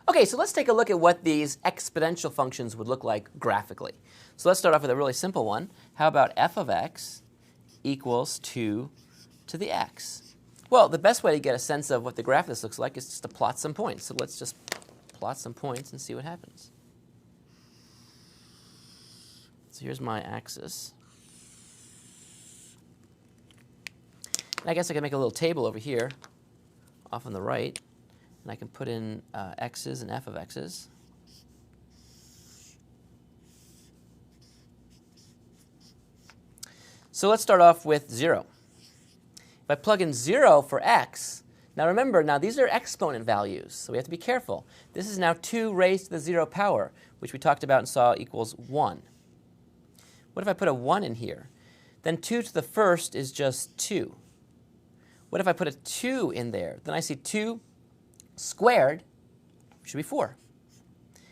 Okay, so let's take a look at what these exponential functions would look like graphically. So let's start off with a really simple one. How about f of x equals 2 to the x? Well, the best way to get a sense of what the graph of this looks like is just to plot some points. So let's just plot some points and see what happens. So here's my axis. And I guess I can make a little table over here off on the right. And I can put in x's and f of x's. So let's start off with 0. If I plug in 0 for x, now remember, these are exponent values, so we have to be careful. This is now 2 raised to the 0 power, which we talked about and saw equals 1. What if I put a 1 in here? Then 2 to the first is just 2. What if I put a 2 in there? Then I see 2 squared should be 4.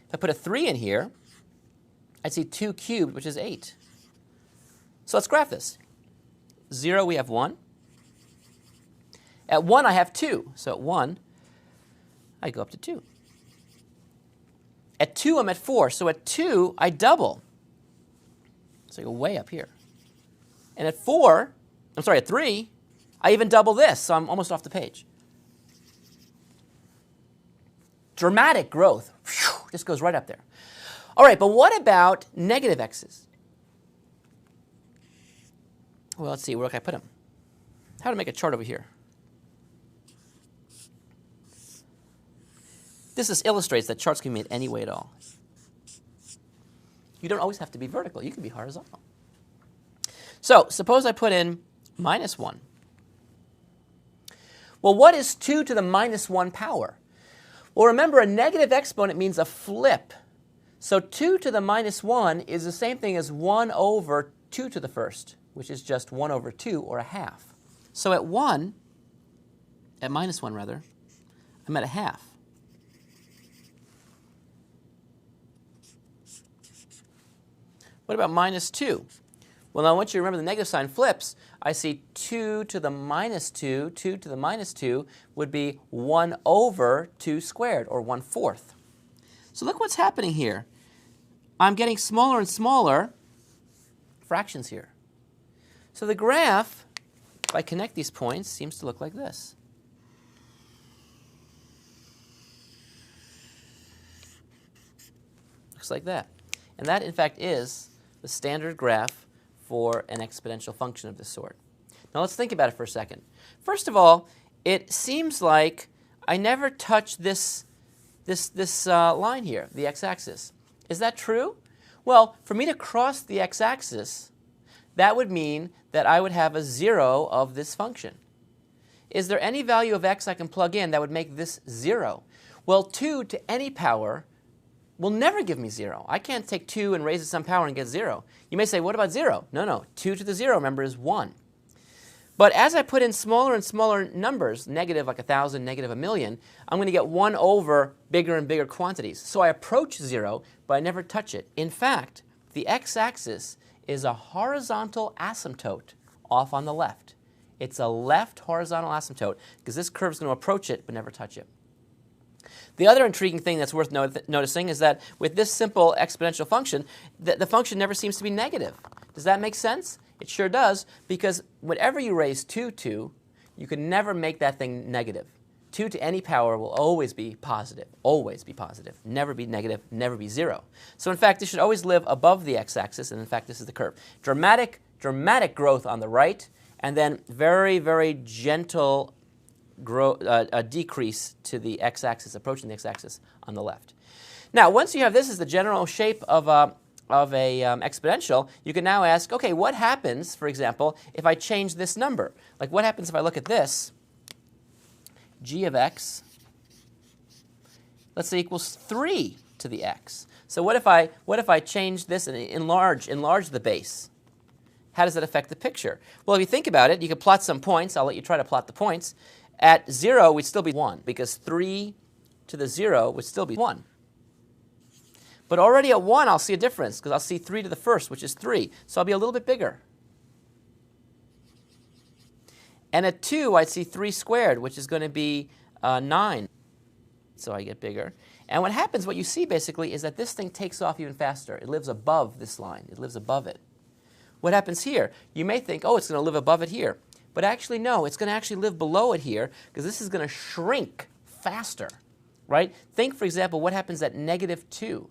If I put a 3 in here, I'd see 2 cubed, which is 8. So let's graph this. 0, we have 1. At 1, I have 2. So at 1, I go up to 2. At 2, I'm at 4. So at 2, I double. So I go way up here. And at 3, I even double this. So I'm almost off the page. Dramatic growth. Whew, just goes right up there. All right, but what about negative x's? Well, let's see, where can I put them? How to make a chart over here? This just illustrates that charts can be made any way at all. You don't always have to be vertical. You can be horizontal. So suppose I put in minus 1. Well, what is 2 to the minus 1 power? Well, remember, a negative exponent means a flip. So 2 to the minus 1 is the same thing as 1 over 2 to the first, which is just 1 over 2, or a half. So at minus 1 rather, I'm at a half. What about minus 2? Well, now I want you to remember the negative sign flips. I see 2 to the minus 2. 2 to the minus 2 would be 1 over 2 squared, or 1/4. So look what's happening here. I'm getting smaller and smaller fractions here. So the graph, if I connect these points, seems to look like this. Looks like that. And that, in fact, is the standard graph for an exponential function of this sort. Now let's think about it for a second. First of all, it seems like I never touch this line here, the x-axis. Is that true? Well, for me to cross the x-axis, that would mean that I would have a 0 of this function. Is there any value of x I can plug in that would make this 0? Well, 2 to any power will never give me 0. I can't take 2 and raise it some power and get 0. You may say, what about 0? No. 2 to the 0, remember, is 1. But as I put in smaller and smaller numbers, negative like 1,000, negative 1,000,000, I'm going to get 1 over bigger and bigger quantities. So I approach 0, but I never touch it. In fact, the x-axis is a horizontal asymptote off on the left. It's a left horizontal asymptote because this curve is going to approach it but never touch it. The other intriguing thing that's worth noticing is that with this simple exponential function, the function never seems to be negative. Does that make sense? It sure does, because whatever you raise 2 to, you can never make that thing negative. 2 to any power will always be positive, never be negative, never be 0. So in fact, this should always live above the x-axis, and in fact, this is the curve. Dramatic growth on the right, and then very, very gentle a decrease to the x-axis, approaching the x-axis on the left. Now, once you have this as the general shape of a exponential, you can now ask, okay, what happens, for example, if I change this number? Like, what happens if I look at this? G of x, let's say, equals 3 to the x. So what if I change this and enlarge the base? How does that affect the picture? Well, if you think about it, you can plot some points. I'll let you try to plot the points. At 0, we'd still be 1, because 3 to the 0 would still be 1. But already at 1, I'll see a difference, because I'll see 3 to the first, which is 3. So I'll be a little bit bigger. And at 2, I'd see 3 squared, which is going to be 9. So I get bigger. And what happens, what you see basically, is that this thing takes off even faster. It lives above this line. It lives above it. What happens here? You may think, oh, it's going to live above it here. But actually, no, it's going to actually live below it here because this is going to shrink faster, right? Think, for example, what happens at -2.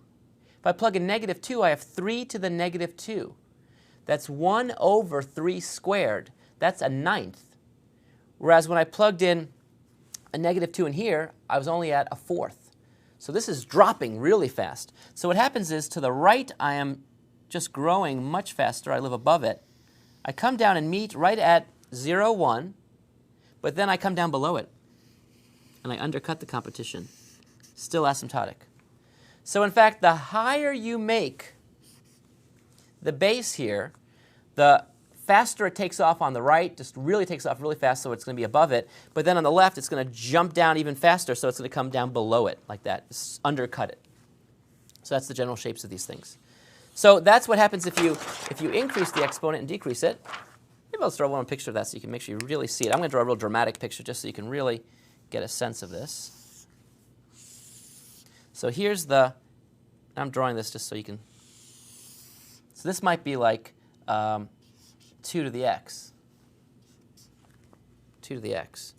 If I plug in -2, I have 3 to the -2. That's 1 over 3 squared. That's a ninth. Whereas when I plugged in a -2 in here, I was only at a fourth. So this is dropping really fast. So what happens is, to the right, I am just growing much faster. I live above it. I come down and meet right at 0, 1, but then I come down below it, and I undercut the competition. Still asymptotic. So in fact, the higher you make the base here, the faster it takes off on the right, just really takes off really fast, so it's going to be above it. But then on the left, it's going to jump down even faster, so it's going to come down below it, like that, just undercut it. So that's the general shapes of these things. So that's what happens if you increase the exponent and decrease it. Maybe I'll draw one picture of that so you can make sure you really see it. I'm going to draw a real dramatic picture just so you can really get a sense of this. So here's the, I'm drawing this just so you can, so this might be like 2 to the x. 2 to the x.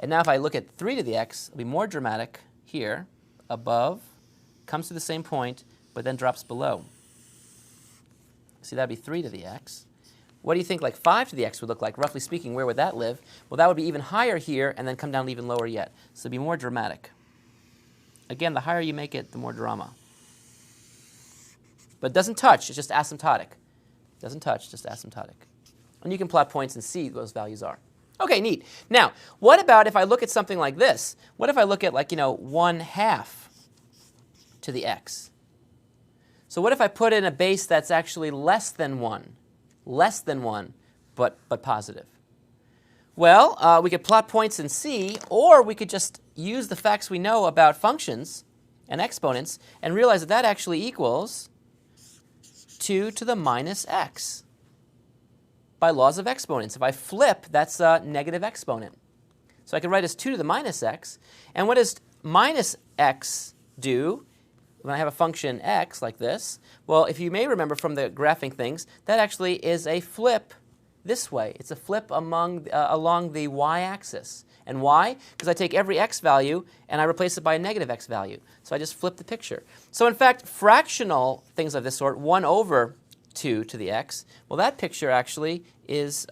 And now if I look at 3 to the x, it'll be more dramatic here, above, comes to the same point, but then drops below. See, that would be 3 to the x. What do you think like 5 to the x would look like? Roughly speaking, where would that live? Well, that would be even higher here and then come down even lower yet. So it'd be more dramatic. Again, the higher you make it, the more drama. But it doesn't touch, it's just asymptotic. Doesn't touch, just asymptotic. And you can plot points and see what those values are. Okay, neat. Now, what about if I look at something like this? What if I look at, like, 1/2 to the x? So what if I put in a base that's actually less than 1, but positive? Well, we could plot points and see, or we could just use the facts we know about functions and exponents and realize that that actually equals 2 to the minus x by laws of exponents. If I flip, that's a negative exponent. So I can write as 2 to the minus x. And what does minus x do when I have a function x like this? Well, if you may remember from the graphing things, that actually is a flip this way. It's a flip along the y-axis. And why? Because I take every x value and I replace it by a negative x value. So I just flip the picture. So in fact, fractional things of this sort, 1 over 2 to the x, well, that picture actually is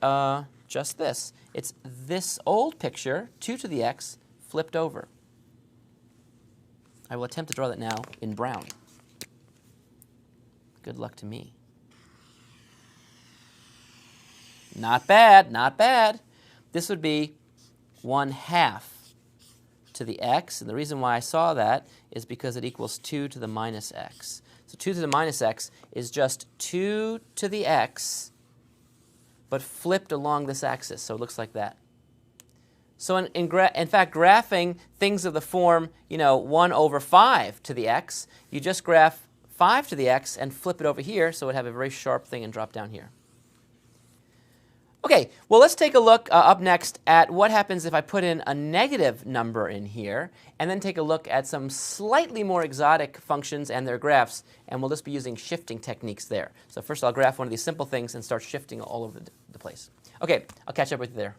just this. It's this old picture, 2 to the x, flipped over. I will attempt to draw that now in brown. Good luck to me. Not bad, not bad. This would be 1/2 to the x, and the reason why I saw that is because it equals 2 to the minus x. So 2 to the minus x is just 2 to the x, but flipped along this axis, so it looks like that. So in fact, graphing things of the form, 1 over 5 to the x, you just graph 5 to the x and flip it over here, so it would have a very sharp thing and drop down here. Okay, well, let's take a look up next at what happens if I put in a negative number in here, and then take a look at some slightly more exotic functions and their graphs, and we'll just be using shifting techniques there. So first I'll graph one of these simple things and start shifting all over the place. Okay, I'll catch up with you there.